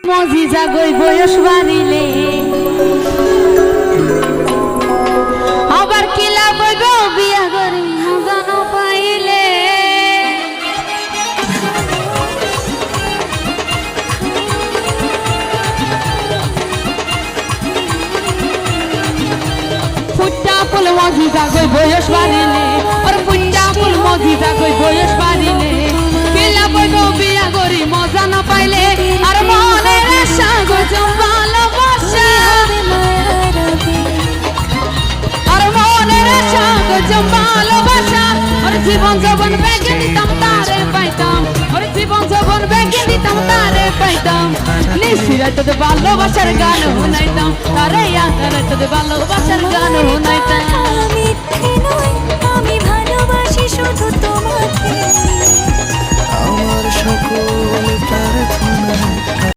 মজি জাগই বয়স বাড়িলে আবার কিলা বইব বিয়া করি মজা না পাইলে ফুটা ফুল মজি জাগই বয়স বাড়িলে আর ফুটা ফুল মজি জাগই বয়স বাড়িলে কিলা বইব বিয়া করি মজা না পাইলে আর মনের আশা গজম ভালোবাসা আর মনের আশা গজম ভালোবাসা আর জীবন যৌবন বেগে দিতাম তারে পাইতাম আর জীবন যৌবন বেগে দিতাম তারে পাইতাম নিশিরাত তো ভালোবাসার গান শুনাইতাম তারে ইয়াত তো ভালোবাসার গান শুনাইতাম মিথ্যে নয় আমি ভালোবাসি শুধু তোমাকে আমার সকল প্রার্থনা